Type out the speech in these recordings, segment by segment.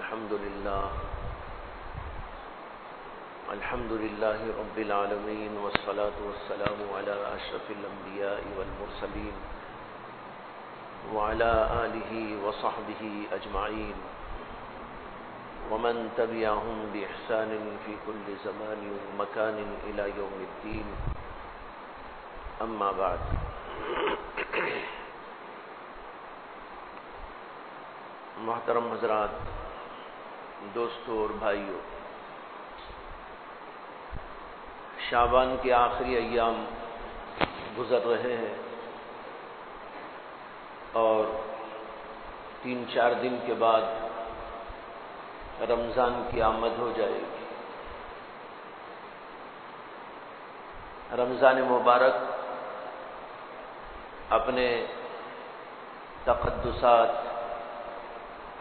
الحمد لله رب العالمين والصلاة والسلام على أشرف الأنبياء والمرسلين وعلى آله وصحبه أجمعين ومن تبعهم بإحسان في كل زمان ومكان إلى يوم الدين أما بعد. محترم حضرات، دوستوں اور بھائیوں، شعبان کے آخری ایام گزر رہے ہیں اور 3-4 دن کے بعد رمضان کی آمد ہو جائے گی. رمضان مبارک اپنے تقدسات،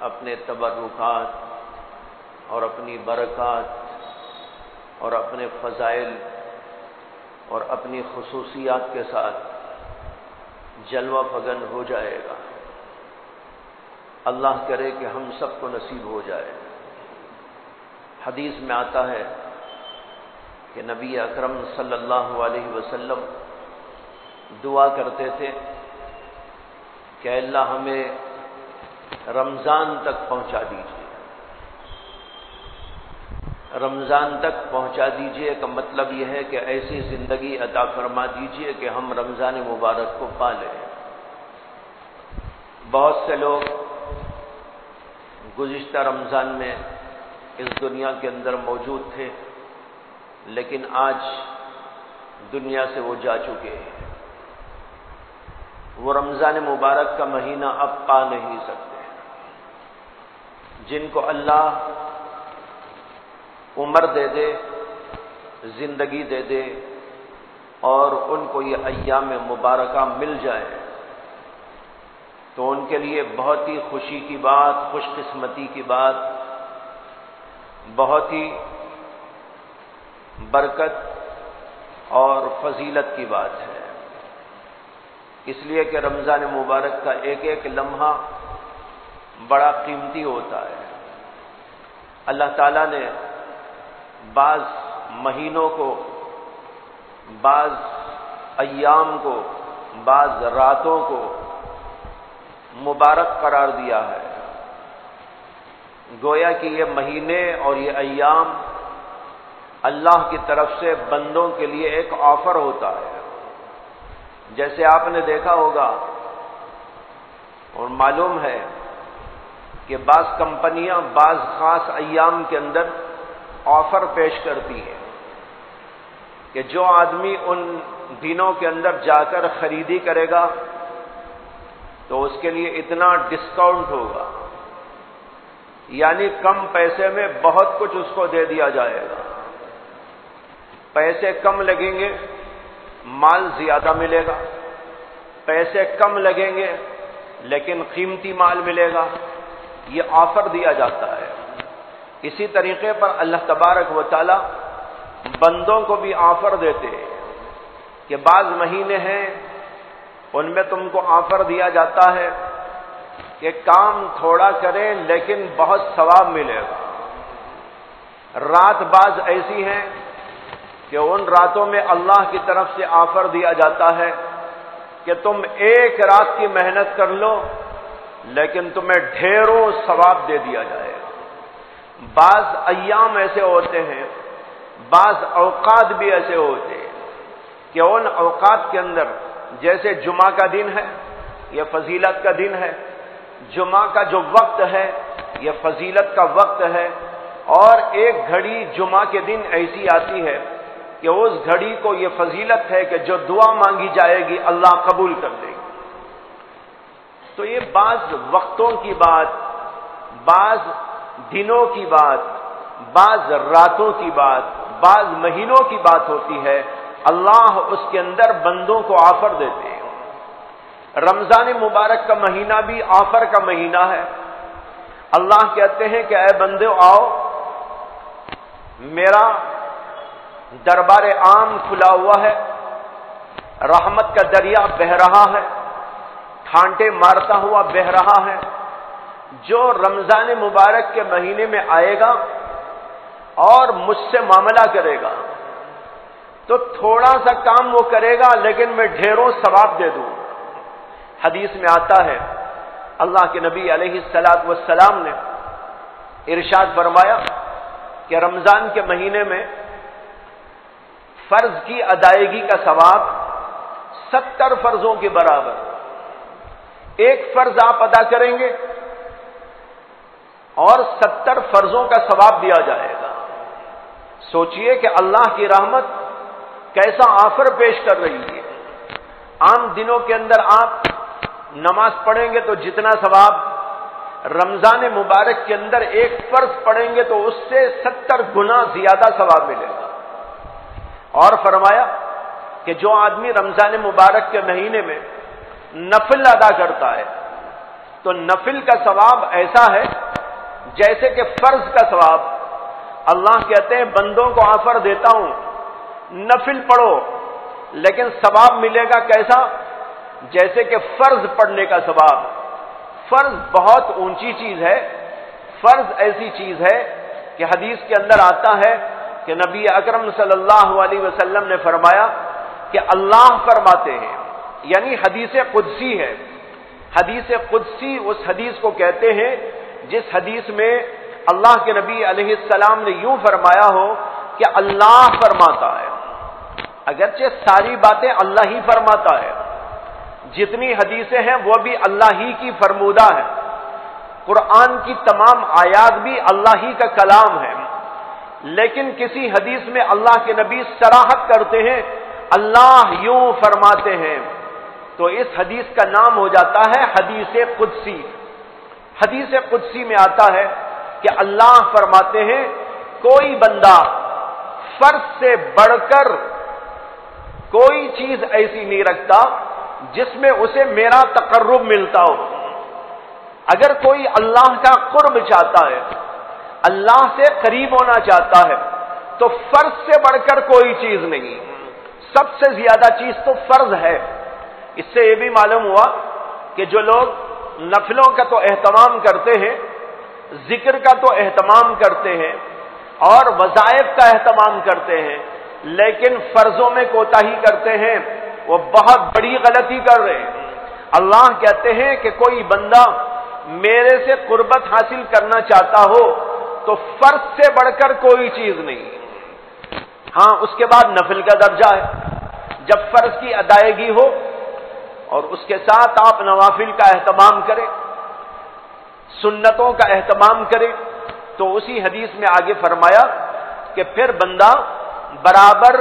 اپنے تبرکات اور اپنی برکات اور اپنے فضائل اور اپنی خصوصیات کے ساتھ جلوہ فگن ہو جائے گا. اللہ کرے کہ ہم سب کو نصیب ہو جائے. حدیث میں آتا ہے کہ نبی اکرم صلی اللہ علیہ وسلم دعا کرتے تھے کہ اللہ ہمیں رمضان تک پہنچا دیجیے. رمضان تک پہنچا دیجیے کا مطلب یہ ہے کہ ایسی زندگی عطا فرما دیجیے کہ ہم رمضان مبارک کو پا لیں. بہت سے لوگ گزشتہ رمضان میں اس دنیا کے اندر موجود تھے، لیکن آج دنیا سے وہ جا چکے ہیں. وہ رمضان مبارک کا مہینہ اب پا نہیں سکتے. جن کو اللہ عمر دے دے، زندگی دے دے اور ان کو یہ ایام مبارکہ مل جائے تو ان کے لیے بہت ہی خوشی کی بات، خوش قسمتی کی بات، بہت ہی برکت اور فضیلت کی بات ہے. اس لیے کہ رمضان مبارک کا ایک ایک لمحہ بڑا قیمتی ہوتا ہے. اللہ تعالیٰ نے بعض مہینوں کو، بعض ایام کو، بعض راتوں کو مبارک قرار دیا ہے. گویا کہ یہ مہینے اور یہ ایام اللہ کی طرف سے بندوں کے لیے ایک آفر ہوتا ہے. جیسے آپ نے دیکھا ہوگا اور معلوم ہے کہ بعض کمپنیاں بعض خاص ایام کے اندر آفر پیش کرتی ہیں کہ جو آدمی ان دنوں کے اندر جا کر خریدی کرے گا تو اس کے لیے اتنا ڈسکاؤنٹ ہوگا، یعنی کم پیسے میں بہت کچھ اس کو دے دیا جائے گا. پیسے کم لگیں گے، مال زیادہ ملے گا. پیسے کم لگیں گے لیکن قیمتی مال ملے گا. یہ آفر دیا جاتا ہے. اسی طریقے پر اللہ تبارک و تعالی بندوں کو بھی آفر دیتے ہیں کہ بعض مہینے ہیں ان میں تم کو آفر دیا جاتا ہے کہ کام تھوڑا کریں لیکن بہت ثواب ملے گا. رات بعض ایسی ہیں کہ ان راتوں میں اللہ کی طرف سے آفر دیا جاتا ہے کہ تم ایک رات کی محنت کر لو لیکن تمہیں ڈھیروں ثواب دے دیا جائے گا. بعض ایام ایسے ہوتے ہیں، بعض اوقات بھی ایسے ہوتے ہیں کہ ان اوقات کے اندر، جیسے جمعہ کا دن ہے، یہ فضیلت کا دن ہے. جمعہ کا جو وقت ہے یہ فضیلت کا وقت ہے. اور ایک گھڑی جمعہ کے دن ایسی آتی ہے کہ اس گھڑی کو یہ فضیلت ہے کہ جو دعا مانگی جائے گی اللہ قبول کر دے گی. تو یہ بعض وقتوں کی بات، بعض دنوں کی بات، بعض راتوں کی بات، بعض مہینوں کی بات ہوتی ہے. اللہ اس کے اندر بندوں کو آفر دیتے ہیں. رمضان مبارک کا مہینہ بھی آفر کا مہینہ ہے. اللہ کہتے ہیں کہ اے بندو آؤ، میرا دربار عام کھلا ہوا ہے، رحمت کا دریا بہہ رہا ہے، ٹھانٹے مارتا ہوا بہہ رہا ہے. جو رمضان مبارک کے مہینے میں آئے گا اور مجھ سے معاملہ کرے گا تو تھوڑا سا کام وہ کرے گا لیکن میں ڈھیروں ثواب دے دوں. حدیث میں آتا ہے اللہ کے نبی علیہ الصلوۃ والسلام نے ارشاد فرمایا کہ رمضان کے مہینے میں فرض کی ادائیگی کا ثواب 70 فرضوں کے برابر. ایک فرض آپ ادا کریں گے اور 70 فرضوں کا ثواب دیا جائے گا. سوچئے کہ اللہ کی رحمت کیسا آفر پیش کر رہی ہے. عام دنوں کے اندر آپ نماز پڑھیں گے تو جتنا ثواب، رمضان مبارک کے اندر ایک فرض پڑھیں گے تو اس سے 70 گنا زیادہ ثواب ملے گا. اور فرمایا کہ جو آدمی رمضان مبارک کے مہینے میں نفل ادا کرتا ہے تو نفل کا ثواب ایسا ہے جیسے کہ فرض کا ثواب. اللہ کہتے ہیں بندوں کو آفر دیتا ہوں نفل پڑھو لیکن ثواب ملے گا کیسا؟ جیسے کہ فرض پڑھنے کا ثواب. فرض بہت اونچی چیز ہے. فرض ایسی چیز ہے کہ حدیث کے اندر آتا ہے کہ نبی اکرم صلی اللہ علیہ وسلم نے فرمایا کہ اللہ فرماتے ہیں، یعنی حدیث قدسی ہے. حدیث قدسی اس حدیث کو کہتے ہیں جس حدیث میں اللہ کے نبی علیہ السلام نے یوں فرمایا ہو کہ اللہ فرماتا ہے. اگرچہ ساری باتیں اللہ ہی فرماتا ہے، جتنی حدیثیں ہیں وہ بھی اللہ ہی کی فرمودہ ہے، قرآن کی تمام آیات بھی اللہ ہی کا کلام ہے، لیکن کسی حدیث میں اللہ کے نبی صراحت کرتے ہیں اللہ یوں فرماتے ہیں تو اس حدیث کا نام ہو جاتا ہے حدیث قدسی. حدیث قدسی میں آتا ہے کہ اللہ فرماتے ہیں کوئی بندہ فرض سے بڑھ کر کوئی چیز ایسی نہیں رکھتا جس میں اسے میرا تقرب ملتا ہو. اگر کوئی اللہ کا قرب چاہتا ہے، اللہ سے قریب ہونا چاہتا ہے تو فرض سے بڑھ کر کوئی چیز نہیں. سب سے زیادہ چیز تو فرض ہے. اس سے یہ بھی معلوم ہوا کہ جو لوگ نفلوں کا تو اہتمام کرتے ہیں، ذکر کا تو اہتمام کرتے ہیں اور وظائف کا اہتمام کرتے ہیں لیکن فرضوں میں کوتاہی کرتے ہیں، وہ بہت بڑی غلطی کر رہے ہیں. اللہ کہتے ہیں کہ کوئی بندہ میرے سے قربت حاصل کرنا چاہتا ہو تو فرض سے بڑھ کر کوئی چیز نہیں. ہاں اس کے بعد نفل کا درجہ ہے. جب فرض کی ادائیگی ہو اور اس کے ساتھ آپ نوافل کا اہتمام کریں، سنتوں کا اہتمام کریں، تو اسی حدیث میں آگے فرمایا کہ پھر بندہ برابر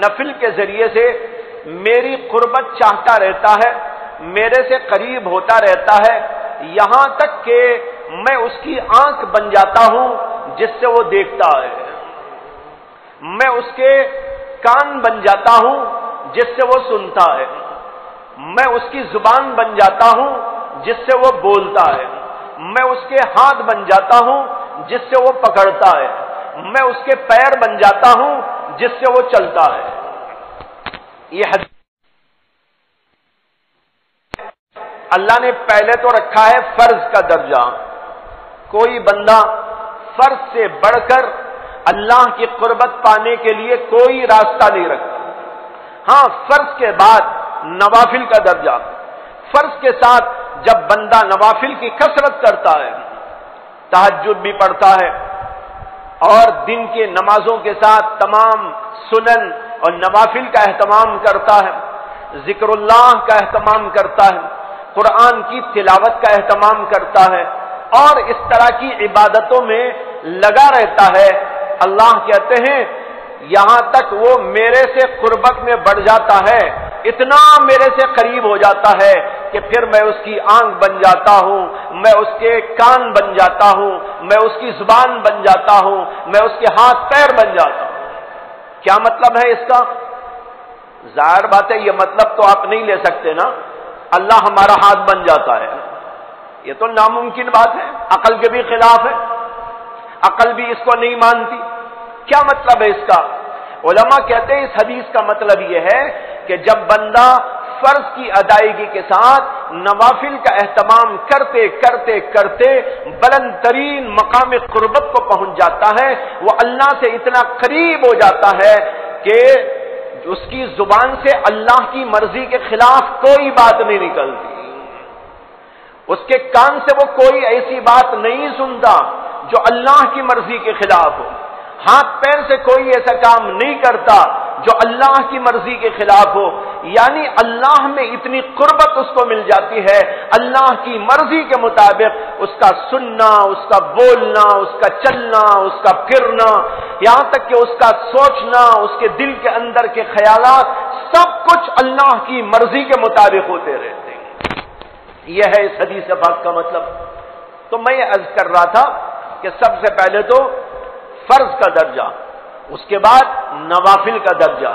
نفل کے ذریعے سے میری قربت چاہتا رہتا ہے، میرے سے قریب ہوتا رہتا ہے، یہاں تک کہ میں اس کی آنکھ بن جاتا ہوں جس سے وہ دیکھتا ہے، میں اس کے کان بن جاتا ہوں جس سے وہ سنتا ہے، میں اس کی زبان بن جاتا ہوں جس سے وہ بولتا ہے، میں اس کے ہاتھ بن جاتا ہوں جس سے وہ پکڑتا ہے، میں اس کے پیر بن جاتا ہوں جس سے وہ چلتا ہے. یہ حدیث اللہ نے پہلے تو رکھا ہے فرض کا درجہ. کوئی بندہ فرض سے بڑھ کر اللہ کی قربت پانے کے لیے کوئی راستہ نہیں رکھتا. ہاں فرض کے بعد نوافل کا درجہ. فرض کے ساتھ جب بندہ نوافل کی کثرت کرتا ہے، تہجد بھی پڑھتا ہے اور دن کے نمازوں کے ساتھ تمام سنن اور نوافل کا اہتمام کرتا ہے، ذکر اللہ کا اہتمام کرتا ہے، قرآن کی تلاوت کا اہتمام کرتا ہے اور اس طرح کی عبادتوں میں لگا رہتا ہے، اللہ کہتے ہیں یہاں تک وہ میرے سے قربت میں بڑھ جاتا ہے، اتنا میرے سے قریب ہو جاتا ہے کہ پھر میں اس کی آنکھ بن جاتا ہوں، میں اس کے کان بن جاتا ہوں، میں اس کی زبان بن جاتا ہوں، میں اس کے ہاتھ پیر بن جاتا ہوں. کیا مطلب ہے اس کا؟ ظاہر بات ہے یہ مطلب تو آپ نہیں لے سکتے نا، اللہ ہمارا ہاتھ بن جاتا ہے، یہ تو ناممکن بات ہے، عقل کے بھی خلاف ہے، عقل بھی اس کو نہیں مانتی. کیا مطلب ہے اس کا؟ علماء کہتے ہیں اس حدیث کا مطلب یہ ہے کہ جب بندہ فرض کی ادائیگی کے ساتھ نوافل کا اہتمام کرتے کرتے کرتے بلند ترین مقام قربت کو پہنچ جاتا ہے، وہ اللہ سے اتنا قریب ہو جاتا ہے کہ اس کی زبان سے اللہ کی مرضی کے خلاف کوئی بات نہیں نکلتی، اس کے کان سے وہ کوئی ایسی بات نہیں سنتا جو اللہ کی مرضی کے خلاف ہو، ہاتھ پیر سے کوئی ایسا کام نہیں کرتا جو اللہ کی مرضی کے خلاف ہو، یعنی اللہ میں اتنی قربت اس کو مل جاتی ہے، اللہ کی مرضی کے مطابق اس کا سننا، اس کا بولنا، اس کا چلنا، اس کا پھرنا، یہاں تک کہ اس کا سوچنا، اس کے دل کے اندر کے خیالات، سب کچھ اللہ کی مرضی کے مطابق ہوتے رہتے ہیں۔ یہ ہے اس حدیث پاک کا مطلب۔ تو میں یہ عرض کر رہا تھا کہ سب سے پہلے تو فرض کا درجہ، اس کے بعد نوافل کا درجہ۔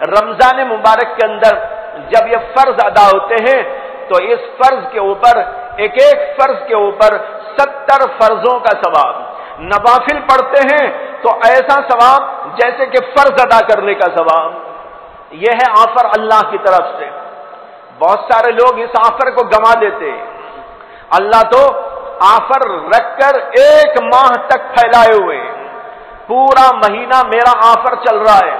رمضان مبارک کے اندر جب یہ فرض ادا ہوتے ہیں تو اس فرض کے اوپر ایک ایک فرض کے اوپر 70 فرضوں کا ثواب، نوافل پڑھتے ہیں تو ایسا ثواب جیسے کہ فرض ادا کرنے کا ثواب۔ یہ ہے آفر اللہ کی طرف سے۔ بہت سارے لوگ اس آفر کو گنوا دیتے ہیں۔ اللہ تو آفر رکھ کر 1 ماہ تک پھیلائے ہوئے، پورا مہینہ میرا آفر چل رہا ہے،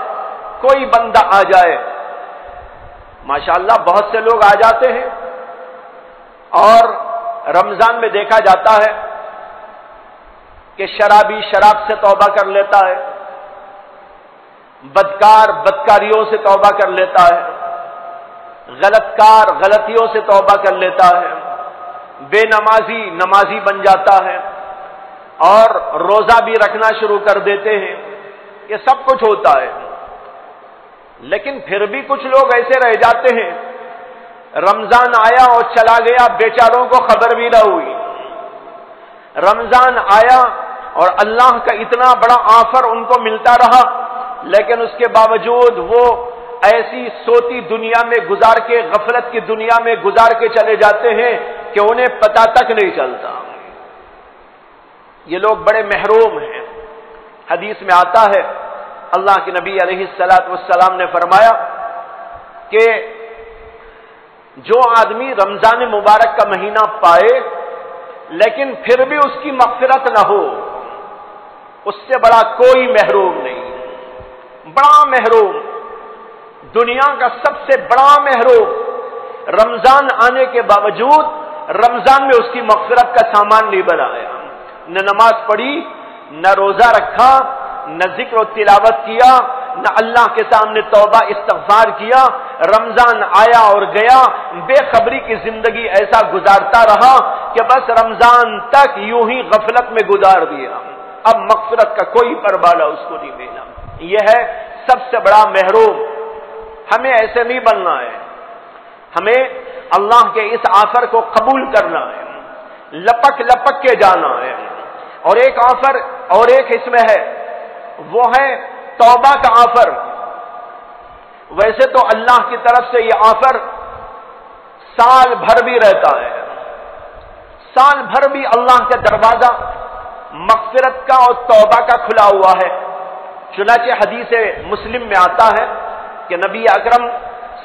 کوئی بندہ آ جائے، ماشاءاللہ بہت سے لوگ آ جاتے ہیں، اور رمضان میں دیکھا جاتا ہے کہ شرابی شراب سے توبہ کر لیتا ہے، بدکار بدکاریوں سے توبہ کر لیتا ہے، غلط کار غلطیوں سے توبہ کر لیتا ہے، بے نمازی نمازی بن جاتا ہے، اور روزہ بھی رکھنا شروع کر دیتے ہیں۔ یہ سب کچھ ہوتا ہے، لیکن پھر بھی کچھ لوگ ایسے رہ جاتے ہیں، رمضان آیا اور چلا گیا، بیچاروں کو خبر بھی نہ ہوئی۔ رمضان آیا اور اللہ کا اتنا بڑا آفر ان کو ملتا رہا، لیکن اس کے باوجود وہ ایسی سوتی دنیا میں گزار کے، غفلت کی دنیا میں گزار کے چلے جاتے ہیں کہ انہیں پتہ تک نہیں چلتا۔ یہ لوگ بڑے محروم ہیں۔ حدیث میں آتا ہے، اللہ کے نبی علیہ الصلوۃ والسلام نے فرمایا کہ جو آدمی رمضان مبارک کا مہینہ پائے لیکن پھر بھی اس کی مغفرت نہ ہو، اس سے بڑا کوئی محروم نہیں، بڑا محروم، دنیا کا سب سے بڑا محروم، رمضان آنے کے باوجود رمضان میں اس کی مغفرت کا سامان نہیں بنایا، نہ نماز پڑھی، نہ روزہ رکھا، نہ ذکر و تلاوت کیا، نہ اللہ کے سامنے توبہ استغفار کیا، رمضان آیا اور گیا، بے خبری کی زندگی ایسا گزارتا رہا کہ بس رمضان تک یوں ہی غفلت میں گزار دیا، اب مغفرت کا کوئی پروانہ اس کو نہیں ملا۔ یہ ہے سب سے بڑا محروم۔ ہمیں ایسے نہیں بننا ہے، ہمیں اللہ کے اس آفر کو قبول کرنا ہے، لپک لپک کے جانا ہے۔ اور ایک آفر اور ایک اس میں ہے، وہ ہے توبہ کا آفر۔ ویسے تو اللہ کی طرف سے یہ آفر سال بھر بھی رہتا ہے، سال بھر بھی اللہ کا دروازہ مغفرت کا اور توبہ کا کھلا ہوا ہے۔ چنانچہ حدیث مسلم میں آتا ہے کہ نبی اکرم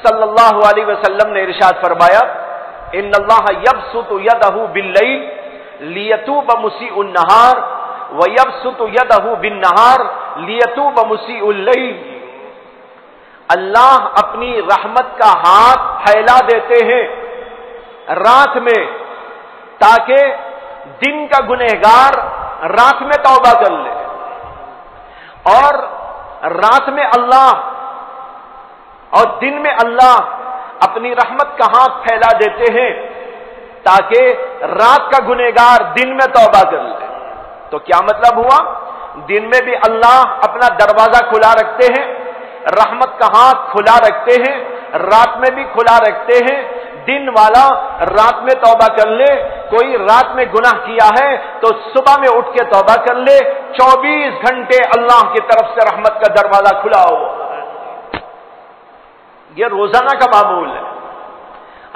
صلی اللہ علیہ وسلم نے ارشاد فرمایا، ان اللہ یبسط یدہ باللیل لیتوب مسیء النہار ویبسط یدہ بالنہار لیتوب مسیء اللیل۔ اللہ اپنی رحمت کا ہاتھ پھیلا دیتے ہیں رات میں تاکہ دن کا گنہگار رات میں توبہ کر لے، اور رات میں اللہ اور دن میں اللہ اپنی رحمت کا ہاتھ پھیلا دیتے ہیں تاکہ رات کا گنہگار دن میں توبہ کر لے۔ تو کیا مطلب ہوا؟ دن میں بھی اللہ اپنا دروازہ کھلا رکھتے ہیں، رحمت کا ہاتھ کھلا رکھتے ہیں، رات میں بھی کھلا رکھتے ہیں۔ دن والا رات میں توبہ کر لے، کوئی رات میں گناہ کیا ہے تو صبح میں اٹھ کے توبہ کر لے، 24 گھنٹے اللہ کی طرف سے رحمت کا دروازہ کھلا ہو۔ یہ روزانہ کا معمول ہے۔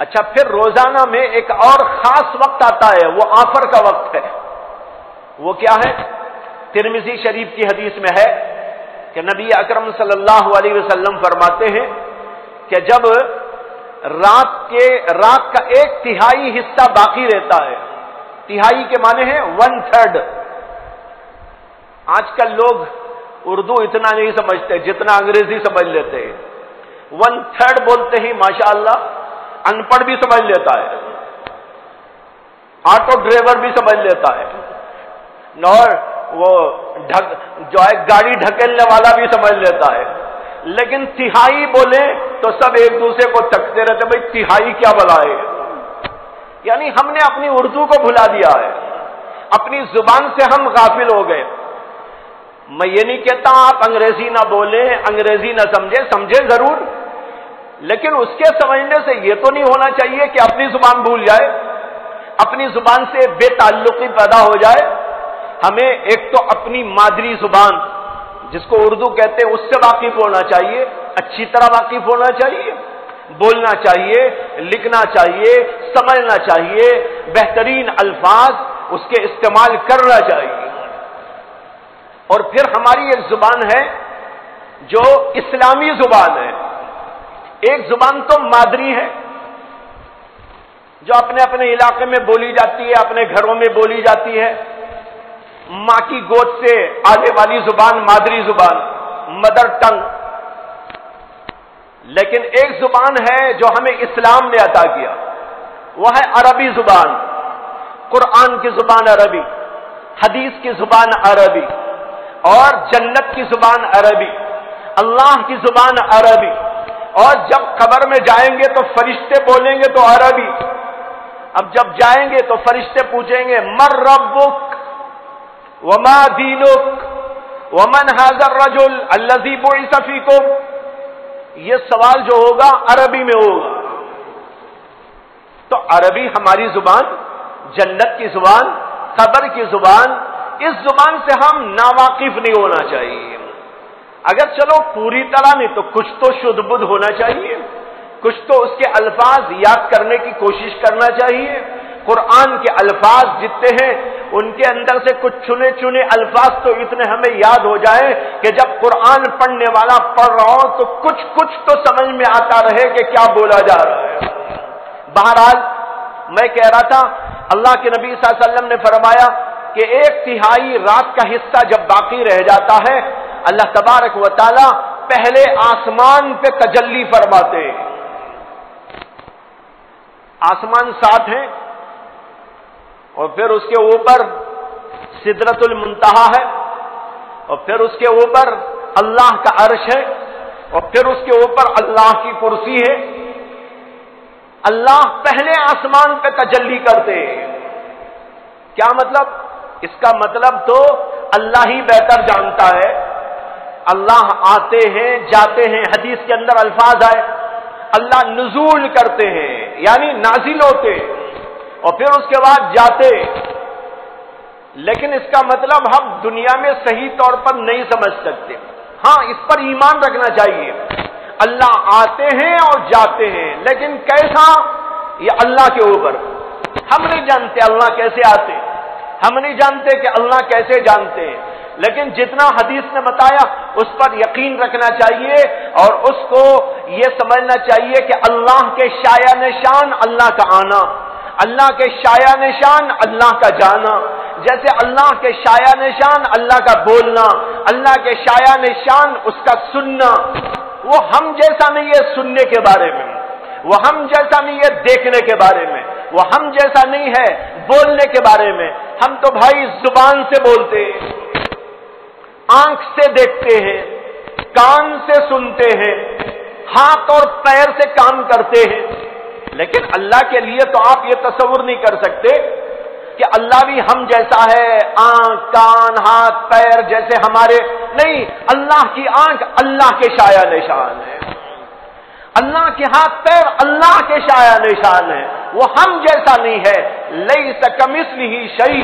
اچھا، پھر روزانہ میں ایک اور خاص وقت آتا ہے، وہ آفر کا وقت ہے۔ وہ کیا ہے؟ ترمذی شریف کی حدیث میں ہے کہ نبی اکرم صلی اللہ علیہ وسلم فرماتے ہیں کہ جب رات کا 1/3 حصہ باقی رہتا ہے. تہائی کے معنی ہے 1/3. آج کل لوگ اردو اتنا نہیں سمجھتے جتنا انگریزی سمجھ لیتے ہیں. 1/3 بولتے ہی ماشاءاللہ ان پڑھ بھی سمجھ لیتا ہے, آٹو ڈرائیور بھی سمجھ لیتا ہے, اور وہ جو ہے گاڑی ڈھکیلنے والا بھی سمجھ لیتا ہے. لیکن تہائی بولے تو سب ایک دوسرے کو تکتے رہتے, بھائی تہائی کیا بلا ہے. یعنی ہم نے اپنی اردو کو بھلا دیا ہے, اپنی زبان سے ہم غافل ہو گئے. میں یہ نہیں کہتا آپ انگریزی نہ بولیں, انگریزی نہ سمجھے ضرور, لیکن اس کے سمجھنے سے یہ تو نہیں ہونا چاہیے کہ اپنی زبان بھول جائے, اپنی زبان سے بے تعلقی پیدا ہو جائے. ہمیں ایک تو اپنی مادری زبان جس کو اردو کہتے ہیں اس سے واقف ہونا چاہیے, اچھی طرح واقف ہونا چاہیے, بولنا چاہیے, لکھنا چاہیے, سمجھنا چاہیے, بہترین الفاظ اس کے استعمال کرنا چاہیے. اور پھر ہماری ایک زبان ہے جو اسلامی زبان ہے. ایک زبان تو مادری ہے جو اپنے اپنے علاقے میں بولی جاتی ہے, اپنے گھروں میں بولی جاتی ہے, ماں کی گود سے آنے والی زبان مادری زبان, مدر ٹنگ. لیکن ایک زبان ہے جو ہمیں اسلام نے عطا کیا, وہ ہے عربی زبان. قرآن کی زبان عربی, حدیث کی زبان عربی, اور جنت کی زبان عربی, اللہ کی زبان عربی. اور جب قبر میں جائیں گے تو فرشتے بولیں گے تو عربی. اب جب جائیں گے تو فرشتے پوچھیں گے من ربک وما دینک ومن ھذا الرجل الذی بعث فیکم. یہ سوال جو ہوگا عربی میں ہوگا. تو عربی ہماری زبان, جنت کی زبان, قبر کی زبان, اس زبان سے ہم ناواقف نہیں ہونا چاہیے. اگر چلو پوری طرح نہیں تو کچھ تو شدھ بدھ ہونا چاہیے, کچھ تو اس کے الفاظ یاد کرنے کی کوشش کرنا چاہیے. قرآن کے الفاظ جتنے ہیں ان کے اندر سے کچھ چنے چنے الفاظ تو اتنے ہمیں یاد ہو جائیں کہ جب قرآن پڑھنے والا پڑھ رہا ہو تو کچھ تو سمجھ میں آتا رہے کہ کیا بولا جا رہا ہے. بہرحال میں کہہ رہا تھا, اللہ کے نبی صلی اللہ علیہ وسلم نے فرمایا کہ 1/3 رات کا حصہ جب باقی رہ جاتا ہے, اللہ تبارک و تعالی پہلے آسمان پہ تجلی فرماتے. آسمان 7 ہیں, اور پھر اس کے اوپر سدرۃ المنتہا ہے, اور پھر اس کے اوپر اللہ کا عرش ہے, اور پھر اس کے اوپر اللہ کی کرسی ہے. اللہ پہلے آسمان پہ تجلی کرتے. کیا مطلب؟ اس کا مطلب تو اللہ ہی بہتر جانتا ہے. اللہ آتے ہیں جاتے ہیں, حدیث کے اندر الفاظ آئے اللہ نزول کرتے ہیں یعنی نازل ہوتے اور پھر اس کے بعد جاتے. لیکن اس کا مطلب ہم دنیا میں صحیح طور پر نہیں سمجھ سکتے. ہاں اس پر ایمان رکھنا چاہیے, اللہ آتے ہیں اور جاتے ہیں, لیکن کیسا یہ اللہ کے اوپر. ہم نہیں جانتے اللہ کیسے آتے, ہم نہیں جانتے کہ اللہ کیسے جانتے ہیں, لیکن جتنا حدیث نے بتایا اس پر یقین رکھنا چاہیے اور اس کو یہ سمجھنا چاہیے کہ اللہ کے شایع نشان اللہ کا آنا, اللہ کے شایع نشان اللہ کا جانا, جیسے اللہ کے شایع نشان اللہ کا بولنا, اللہ کے شایع نشان اس کا سننا. وہ ہم جیسا نہیں ہے سننے کے بارے میں, وہ ہم جیسا نہیں ہے دیکھنے کے بارے میں, وہ ہم جیسا نہیں ہے بولنے کے بارے میں. ہم تو بھائی زبان سے بولتے ہیں, آنکھ سے دیکھتے ہیں, کان سے سنتے ہیں, ہاتھ اور پیر سے کام کرتے ہیں. لیکن اللہ کے لیے تو آپ یہ تصور نہیں کر سکتے کہ اللہ بھی ہم جیسا ہے, آنکھ کان ہاتھ پیر جیسے ہمارے. نہیں, اللہ کی آنکھ اللہ کے شایع نشان ہے, اللہ کے ہاتھ پیر اللہ کے شایع نشان ہے, وہ ہم جیسا نہیں ہے. لیس کمثلہ شیء,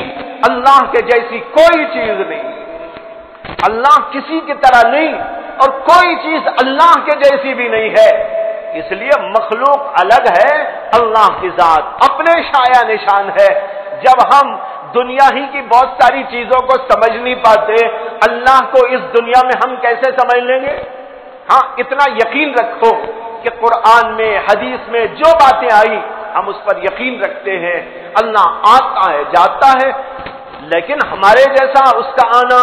اللہ کے جیسی کوئی چیز نہیں, اللہ کسی کی طرح نہیں اور کوئی چیز اللہ کے جیسی بھی نہیں ہے. اس لیے مخلوق الگ ہے, اللہ کی ذات اپنے شایع نشان ہے. جب ہم دنیا ہی کی بہت ساری چیزوں کو سمجھ نہیں پاتے, اللہ کو اس دنیا میں ہم کیسے سمجھ لیں گے؟ ہاں اتنا یقین رکھو کہ قرآن میں حدیث میں جو باتیں آئی ہم اس پر یقین رکھتے ہیں. اللہ آتا ہے جاتا ہے، لیکن ہمارے جیسا اس کا آنا،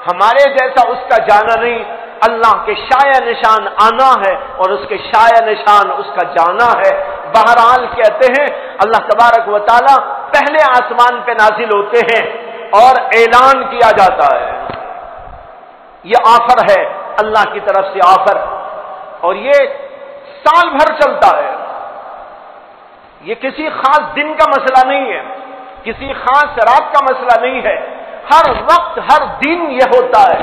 ہمارے جیسا اس کا جانا نہیں. اللہ کے شایع نشان آنا ہے اور اس کے شایع نشان اس کا جانا ہے. بہرحال کہتے ہیں اللہ تبارک و تعالی پہلے آسمان پہ نازل ہوتے ہیں اور اعلان کیا جاتا ہے. یہ آفر ہے اللہ کی طرف سے آفر، اور یہ سال بھر چلتا ہے. یہ کسی خاص دن کا مسئلہ نہیں ہے، کسی خاص رات کا مسئلہ نہیں ہے. ہر وقت ہر دن یہ ہوتا ہے.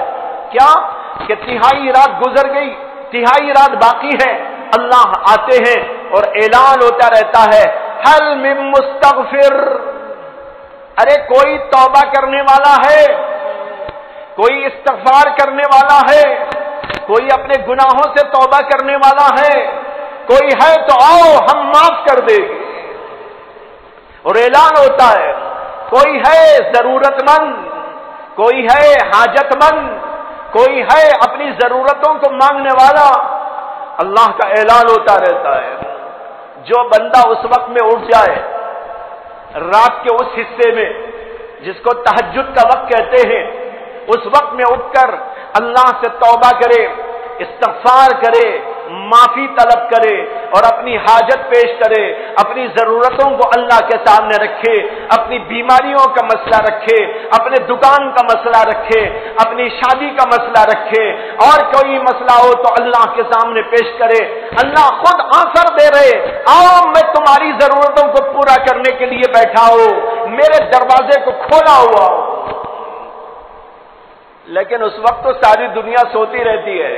کیا کہ تہائی رات گزر گئی، تہائی رات باقی ہے، اللہ آتے ہیں اور اعلان ہوتا رہتا ہے حل من مستغفر. ارے کوئی توبہ کرنے والا ہے، کوئی استغفار کرنے والا ہے، کوئی اپنے گناہوں سے توبہ کرنے والا ہے، کوئی ہے تو آؤ ہم معاف کر دیں گے. اور اعلان ہوتا ہے کوئی ہے ضرورت مند، کوئی ہے حاجت مند، کوئی ہے اپنی ضرورتوں کو مانگنے والا. اللہ کا اعلان ہوتا رہتا ہے. جو بندہ اس وقت میں اٹھ جائے، رات کے اس حصے میں جس کو تہجد کا وقت کہتے ہیں، اس وقت میں اٹھ کر اللہ سے توبہ کرے، استغفار کرے، معافی طلب کرے اور اپنی حاجت پیش کرے، اپنی ضرورتوں کو اللہ کے سامنے رکھے، اپنی بیماریوں کا مسئلہ رکھے، اپنے دکان کا مسئلہ رکھے، اپنی شادی کا مسئلہ رکھے، اور کوئی مسئلہ ہو تو اللہ کے سامنے پیش کرے. اللہ خود آفر دے رہے، آؤ میں تمہاری ضرورتوں کو پورا کرنے کے لیے بیٹھا ہوں، میرے دروازے کو کھولا ہوا ہو. لیکن اس وقت تو ساری دنیا سوتی رہتی ہے.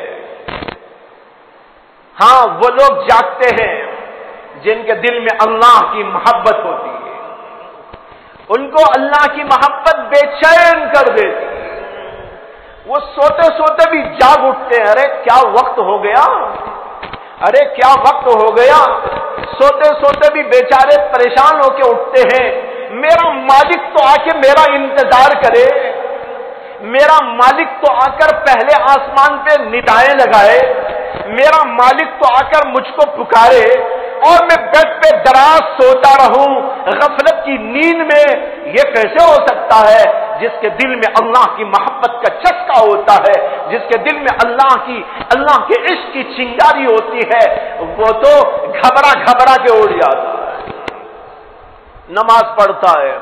ہاں وہ لوگ جاگتے ہیں جن کے دل میں اللہ کی محبت ہوتی ہے، ان کو اللہ کی محبت بے چین کر دیتی ہے. وہ سوتے سوتے بھی جاگ اٹھتے ہیں. ارے کیا وقت ہو گیا، ارے کیا وقت ہو گیا. سوتے سوتے بھی بیچارے پریشان ہو کے اٹھتے ہیں. میرا مالک تو آ کے میرا انتظار کرے، میرا مالک تو آ کر پہلے آسمان پہ ندائیں لگائے، میرا مالک تو آ کر مجھ کو پکارے اور میں بیڈ پہ دراز سوتا رہوں غفلت کی نیند میں. یہ کیسے ہو سکتا ہے؟ جس کے دل میں اللہ کی محبت کا چسکا ہوتا ہے، جس کے دل میں اللہ کے عشق کی چنگاری ہوتی ہے، وہ تو گھبرا گھبرا کے اڑ جاتا ہے، نماز پڑھتا ہے،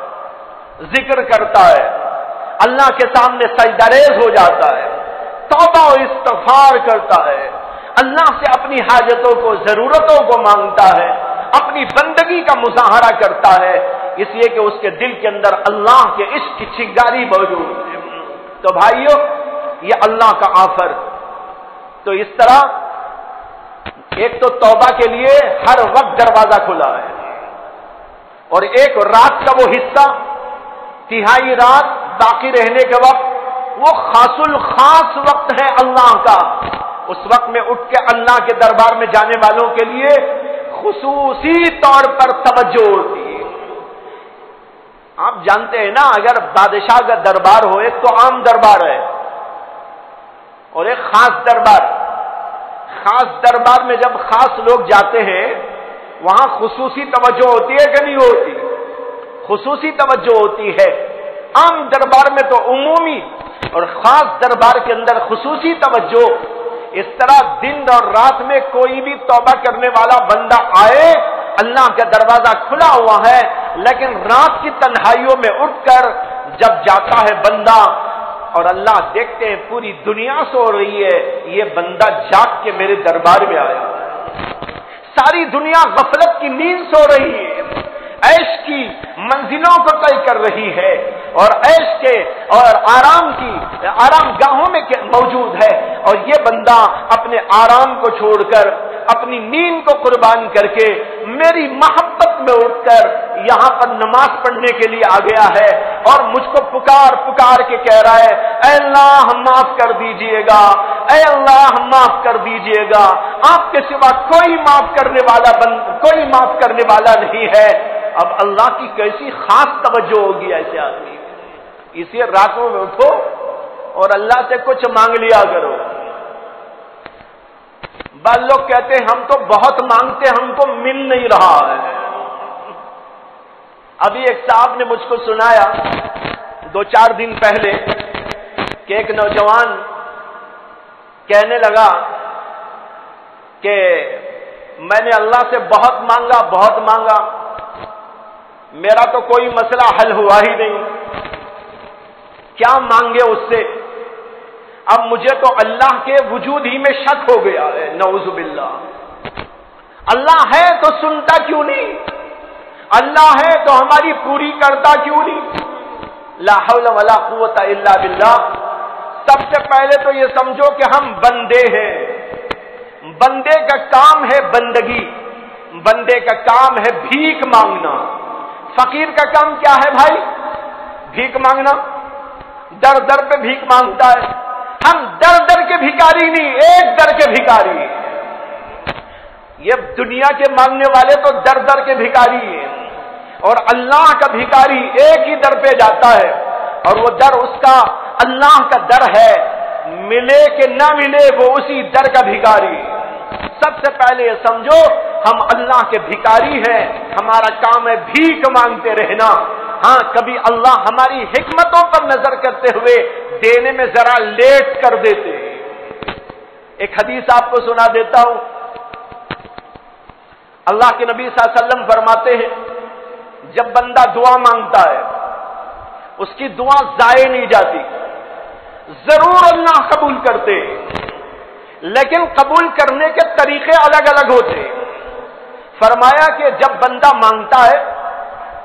ذکر کرتا ہے، اللہ کے سامنے سجدہ ریز ہو جاتا ہے، توبہ و استغفار کرتا ہے، اللہ سے اپنی حاجتوں کو، ضرورتوں کو مانگتا ہے، اپنی بندگی کا مظاہرہ کرتا ہے، اس لیے کہ اس کے دل کے اندر اللہ کے عشق کی چنگاری موجود ہے. تو بھائیو، یہ اللہ کا آفر. تو اس طرح ایک تو توبہ کے لیے ہر وقت دروازہ کھلا ہے، اور ایک رات کا وہ حصہ، تہائی رات باقی رہنے کے وقت، وہ خاص الخاص وقت ہے اللہ کا. اس وقت میں اٹھ کے اللہ کے دربار میں جانے والوں کے لیے خصوصی طور پر توجہ ہوتی ہے. آپ جانتے ہیں نا، اگر بادشاہ کا دربار ہو، ایک تو عام دربار ہے اور ایک خاص دربار. خاص دربار میں جب خاص لوگ جاتے ہیں وہاں خصوصی توجہ ہوتی ہے کہ نہیں ہوتی؟ خصوصی توجہ ہوتی ہے. عام دربار میں تو عمومی، اور خاص دربار کے اندر خصوصی توجہ. اس طرح دن اور رات میں کوئی بھی توبہ کرنے والا بندہ آئے، اللہ کا دروازہ کھلا ہوا ہے. لیکن رات کی تنہائیوں میں اٹھ کر جب جاتا ہے بندہ اور اللہ دیکھتے ہیں پوری دنیا سو رہی ہے، یہ بندہ جاگ کے میرے دربار میں آیا، ساری دنیا غفلت کی نیند سو رہی ہے، عیش کی منزلوں کو طے کر رہی ہے اور عیش کے اور آرام گاہوں میں موجود ہے، اور یہ بندہ اپنے آرام کو چھوڑ کر، اپنی نیند کو قربان کر کے میری محبت میں اٹھ کر یہاں پر نماز پڑھنے کے لیے آ گیا ہے، اور مجھ کو پکار پکار کے کہہ رہا ہے اے اللہ معاف کر دیجئے گا، اے اللہ معاف کر دیجئے گا، آپ کے سوا کوئی معاف کرنے والا نہیں ہے. اب اللہ کی کیسی خاص توجہ ہوگی ایسے آدمی. اسی راتوں میں اٹھو اور اللہ سے کچھ مانگ لیا کرو. بعض لوگ کہتے ہیں ہم تو بہت مانگتے ہم کو مل نہیں رہا ہے. ابھی ایک صاحب نے مجھ کو سنایا 2-4 دن پہلے کہ ایک نوجوان کہنے لگا کہ میں نے اللہ سے بہت مانگا میرا تو کوئی مسئلہ حل ہوا ہی نہیں، کیا مانگے اس سے؟ اب مجھے تو اللہ کے وجود ہی میں شک ہو گیا ہے، نعوذ باللہ. اللہ ہے تو سنتا کیوں نہیں؟ اللہ ہے تو ہماری پوری کرتا کیوں نہیں؟ لا حول ولا قوت الا باللہ. سب سے پہلے تو یہ سمجھو کہ ہم بندے ہیں. بندے کا کام ہے بندگی، بندے کا کام ہے بھیک مانگنا. فقیر کا کام کیا ہے بھائی؟ بھیک مانگنا. در در پہ بھیک مانگتا ہے. ہم در در کے بھکاری نہیں، ایک در کے بھکاری. یہ دنیا کے مانگنے والے تو در در کے بھکاری ہیں، اور اللہ کا بھکاری ایک ہی در پہ جاتا ہے، اور وہ در اس کا اللہ کا در ہے. ملے کہ نہ ملے وہ اسی در کا بھکاری. سب سے پہلے یہ سمجھو ہم اللہ کے بھکاری ہیں، ہمارا کام ہے بھیک مانگتے رہنا. ہاں کبھی اللہ ہماری حکمتوں پر نظر کرتے ہوئے دینے میں ذرا لیٹ کر دیتے. ایک حدیث آپ کو سنا دیتا ہوں. اللہ کے نبی صلی اللہ علیہ وسلم فرماتے ہیں جب بندہ دعا مانگتا ہے اس کی دعا ضائع نہیں جاتی، ضرور اللہ قبول کرتے، لیکن قبول کرنے کے طریقے الگ الگ ہوتے. فرمایا کہ جب بندہ مانگتا ہے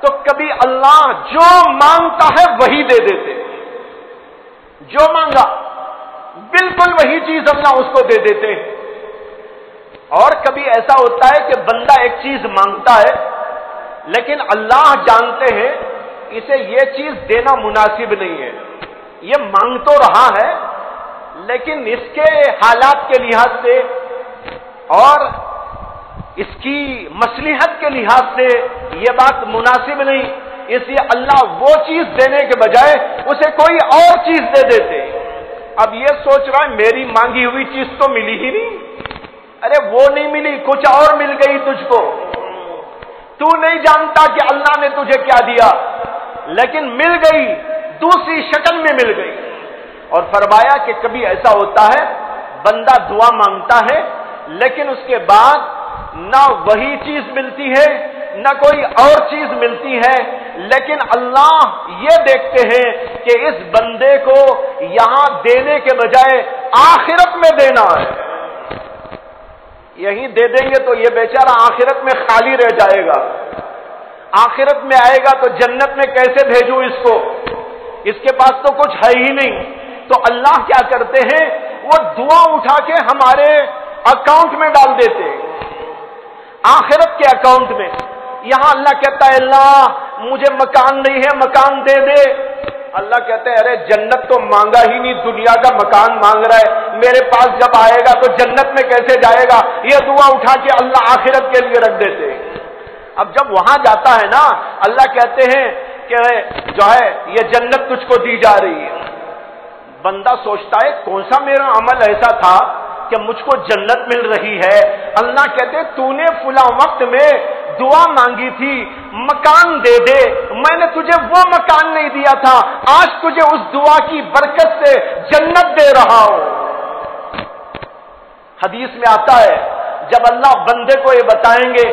تو کبھی اللہ جو مانگتا ہے وہی دے دیتے. جو مانگا بالکل وہی چیز اللہ اس کو دے دیتے. اور کبھی ایسا ہوتا ہے کہ بندہ ایک چیز مانگتا ہے لیکن اللہ جانتے ہیں اسے یہ چیز دینا مناسب نہیں ہے. یہ مانگ تو رہا ہے لیکن اس کے حالات کے لحاظ سے اور اس کی مصلحت کے لحاظ سے یہ بات مناسب نہیں، اس لیے اللہ وہ چیز دینے کے بجائے اسے کوئی اور چیز دے دیتے. اب یہ سوچ رہا ہے میری مانگی ہوئی چیز تو ملی ہی نہیں. ارے وہ نہیں ملی، کچھ اور مل گئی تجھ کو. تو نہیں جانتا کہ اللہ نے تجھے کیا دیا، لیکن مل گئی، دوسری شکل میں مل گئی. اور فرمایا کہ کبھی ایسا ہوتا ہے بندہ دعا مانگتا ہے لیکن اس کے بعد نہ وہی چیز ملتی ہے نہ کوئی اور چیز ملتی ہے، لیکن اللہ یہ دیکھتے ہیں کہ اس بندے کو یہاں دینے کے بجائے آخرت میں دینا ہے. یہیں دے دیں گے تو یہ بیچارہ آخرت میں خالی رہ جائے گا. آخرت میں آئے گا تو جنت میں کیسے بھیجوں اس کو؟ اس کے پاس تو کچھ ہے ہی نہیں. تو اللہ کیا کرتے ہیں؟ وہ دعا اٹھا کے ہمارے اکاؤنٹ میں ڈال دیتے، آخرت کے اکاؤنٹ میں. یہاں اللہ کہتا ہے اللہ مجھے مکان نہیں ہے، مکان دے دے. اللہ کہتے ہیں ارے جنت تو مانگا ہی نہیں، دنیا کا مکان مانگ رہا ہے، میرے پاس جب آئے گا تو جنت میں کیسے جائے گا؟ یہ دعا اٹھا کے اللہ آخرت کے لیے رکھ دیتے. اب جب وہاں جاتا ہے نا اللہ کہتے ہیں کہ جو ہے یہ جنت تجھ کو دی جا رہی ہے. بندہ سوچتا ہے کون سا میرا عمل ایسا تھا کہ مجھ کو جنت مل رہی ہے. اللہ کہتے تو نے فلاں وقت میں دعا مانگی تھی مکان دے دے، میں نے تجھے وہ مکان نہیں دیا تھا، آج تجھے اس دعا کی برکت سے جنت دے رہا ہوں. حدیث میں آتا ہے جب اللہ بندے کو یہ بتائیں گے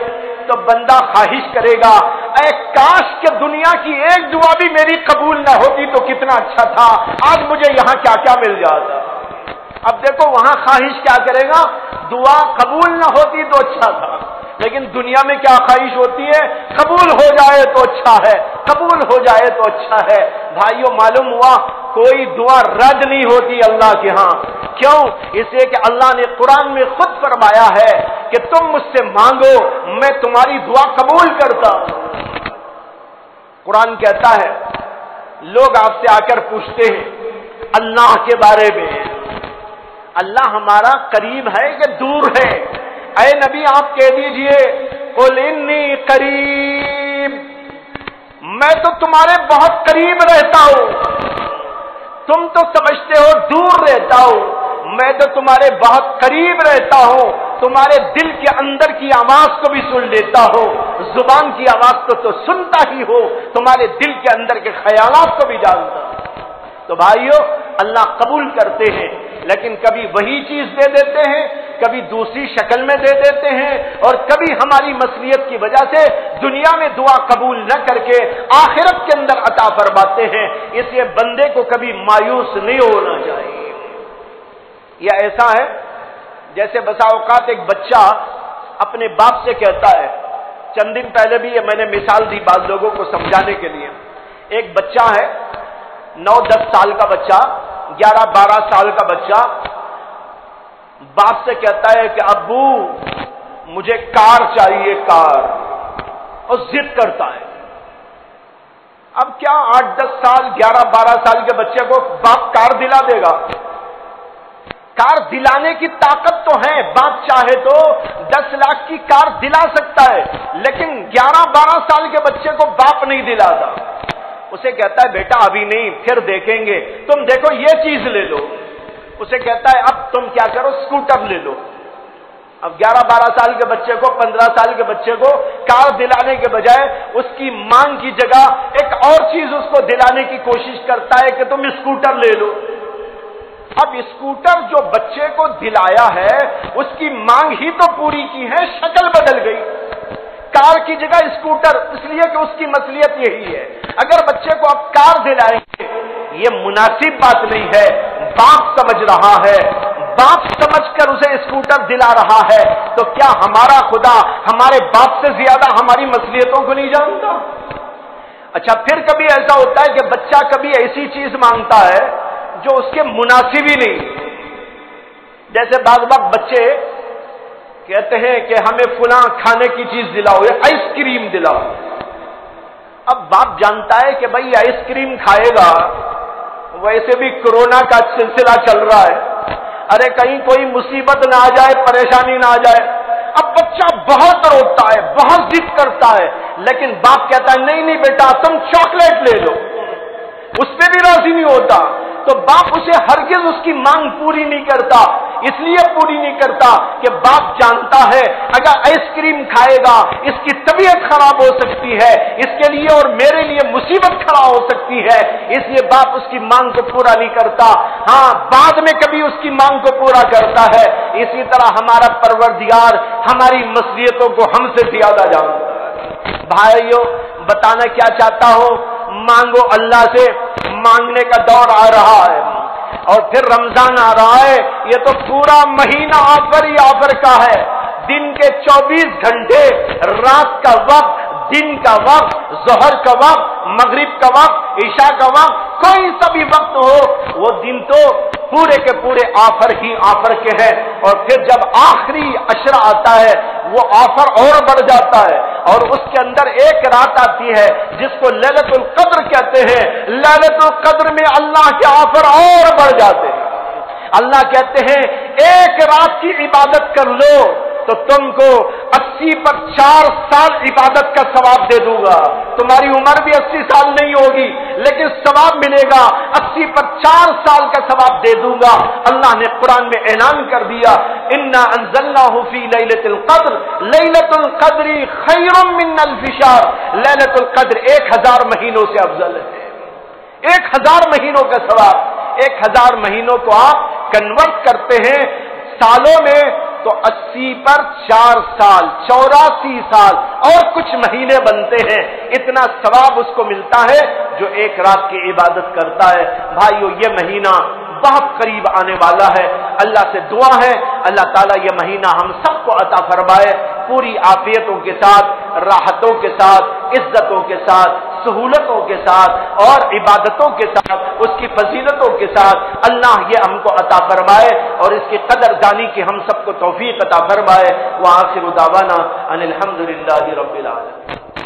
تو بندہ خواہش کرے گا اے کاش کہ دنیا کی ایک دعا بھی میری قبول نہ ہوتی تو کتنا اچھا تھا، آج مجھے یہاں کیا کیا مل جاتا. اب دیکھو وہاں خواہش کیا کرے گا؟ دعا قبول نہ ہوتی تو اچھا تھا، لیکن دنیا میں کیا خواہش ہوتی ہے؟ قبول ہو جائے تو اچھا ہے، قبول ہو جائے تو اچھا ہے. بھائیو معلوم ہوا کوئی دعا رد نہیں ہوتی اللہ کے ہاں. کیوں؟ اس لیے کہ اللہ نے قرآن میں خود فرمایا ہے کہ تم مجھ سے مانگو میں تمہاری دعا قبول کرتا ہوں. قرآن کہتا ہے لوگ آپ سے آ کر پوچھتے ہیں اللہ کے بارے میں، اللہ ہمارا قریب ہے کہ دور ہے؟ اے نبی آپ کہہ دیجئے قل انی قریب، میں تو تمہارے بہت قریب رہتا ہوں، تم تو سمجھتے ہو دور رہتا ہوں، میں تو تمہارے بہت قریب رہتا ہوں. تمہارے دل کے اندر کی آواز کو بھی سن لیتا ہو، زبان کی آواز تو سنتا ہی ہو، تمہارے دل کے اندر کے خیالات کو بھی جانتا ہو۔ تو بھائیو، اللہ قبول کرتے ہیں، لیکن کبھی وہی چیز دے دیتے ہیں، کبھی دوسری شکل میں دے دیتے ہیں، اور کبھی ہماری مصلحت کی وجہ سے دنیا میں دعا قبول نہ کر کے آخرت کے اندر عطا فرماتے ہیں۔ اس لیے بندے کو کبھی مایوس نہیں ہونا چاہیے۔ یہ ایسا ہے جیسے بسا اوقات ایک بچہ اپنے باپ سے کہتا ہے، چند دن پہلے بھی یہ میں نے مثال دی بعض لوگوں کو سمجھانے کے لیے۔ ایک بچہ ہے 9-10 سال کا بچہ، 11-12 سال کا بچہ باپ سے کہتا ہے کہ ابو مجھے کار چاہیے، کار، اور ضد کرتا ہے۔ اب کیا 8-10 سال 11-12 سال کے بچے کو باپ کار دلا دے گا؟ کار دلانے کی طاقت تو ہے، باپ چاہے تو 10 لاکھ کی کار دلا سکتا ہے، لیکن 11-12 سال کے بچے کو باپ نہیں دلاتا۔ اسے کہتا ہے بیٹا ابھی نہیں، پھر دیکھیں گے، تم دیکھو یہ چیز لے لو۔ اسے کہتا ہے اب تم کیا کرو، اسکوٹر لے لو۔ اب 11-12 سال کے بچے کو، 15 سال کے بچے کو کار دلانے کے بجائے اس کی مانگ کی جگہ ایک اور چیز اس کو دلانے کی کوشش کرتا ہے کہ تم اسکوٹر لے لو۔ اب اسکوٹر جو بچے کو دلایا ہے اس کی مانگ ہی تو پوری کی ہے، شکل بدل گئی۔ کار کی جگہ اسکوٹر، اس لیے کہ اس کی مصلحت یہی ہے۔ اگر بچے کو اب کار دلائیں گے، یہ مناسب بات نہیں ہے۔ باپ سمجھ رہا ہے، باپ سمجھ کر اسے اسکوٹر دلا رہا ہے، تو کیا ہمارا خدا ہمارے باپ سے زیادہ ہماری مصلحتوں کو نہیں جانتا؟ اچھا، پھر کبھی ایسا ہوتا ہے کہ بچہ کبھی ایسی چیز مانگتا ہے جو اس کے مناسب ہی نہیں۔ جیسے بعض وقت بچے کہتے ہیں کہ ہمیں فلاں کھانے کی چیز دلاؤ، یا آئس کریم دلاؤ۔ اب باپ جانتا ہے کہ بھائی آئس کریم کھائے گا، ویسے بھی کورونا کا سلسلہ چل رہا ہے، ارے کہیں کوئی مصیبت نہ آ جائے، پریشانی نہ آ جائے۔ اب بچہ بہت روتا ہے، بہت ضد کرتا ہے، لیکن باپ کہتا ہے نہیں نہیں بیٹا تم چاکلیٹ لے لو، اس پہ بھی راضی نہیں ہوتا۔ تو باپ اسے ہرگز اس کی مانگ پوری نہیں کرتا، اس لیے پوری نہیں کرتا کہ باپ جانتا ہے اگر آئس کریم کھائے گا اس کی طبیعت خراب ہو سکتی ہے، اس کے لیے اور میرے لیے مصیبت کھڑا ہو سکتی ہے، اس لیے باپ اس کی مانگ کو پورا نہیں کرتا۔ ہاں، بعد میں کبھی اس کی مانگ کو پورا کرتا ہے۔ اسی طرح ہمارا پروردگار ہماری مصلحتوں کو ہم سے زیادہ جانتا ہے۔ بھائیو، بتانا کیا چاہتا ہوں، مانگو اللہ سے، مانگنے کا دور آ رہا ہے، اور پھر رمضان آ رہا ہے، یہ تو پورا مہینہ آفر ہی آفر کا ہے۔ دن کے 24 گھنٹے، رات کا وقت، دن کا وقت، ظہر کا وقت، مغرب کا وقت، عشاء کا وقت، کوئی سا بھی وقت ہو، وہ دن تو پورے کے پورے آفر ہی آفر کے ہیں۔ اور پھر جب آخری عشرہ آتا ہے وہ آفر اور بڑھ جاتا ہے، اور اس کے اندر ایک رات آتی ہے جس کو لیلۃ القدر کہتے ہیں۔ لیلۃ القدر میں اللہ کے آفر اور بڑھ جاتے ہیں۔ اللہ کہتے ہیں ایک رات کی عبادت کر لو تو تم کو 80 پر 4 سال عبادت کا ثواب دے دوں گا۔ تمہاری عمر بھی 80 سال نہیں ہوگی، لیکن ثواب ملے گا، 80 پر 4 سال کا ثواب دے دوں گا۔ اللہ نے قرآن میں اعلان کر دیا، انا انزلناہ فی لیلۃ القدر، لیلۃ القدر خیر من الف شہر۔ لیلۃ القدر 1000 مہینوں سے افضل ہے۔ 1000 مہینوں کا ثواب، 1000 مہینوں کو آپ کنورٹ کرتے ہیں سالوں میں تو 80 پر 4 سال 84 سال اور کچھ مہینے بنتے ہیں۔ اتنا ثواب اس کو ملتا ہے جو ایک رات کی عبادت کرتا ہے۔ بھائیو، یہ مہینہ بہت قریب آنے والا ہے۔ اللہ سے دعا ہے اللہ تعالیٰ یہ مہینہ ہم سب کو عطا فرمائے، پوری عافیتوں کے ساتھ، راحتوں کے ساتھ، عزتوں کے ساتھ، سہولتوں کے ساتھ اور عبادتوں کے ساتھ، اس کی فضیلتوں کے ساتھ اللہ یہ ہم کو عطا فرمائے اور اس کی قدر دانی کی ہم سب کو توفیق عطا فرمائے۔ وآخر دعوانا ان الحمد للہ رب العالمین۔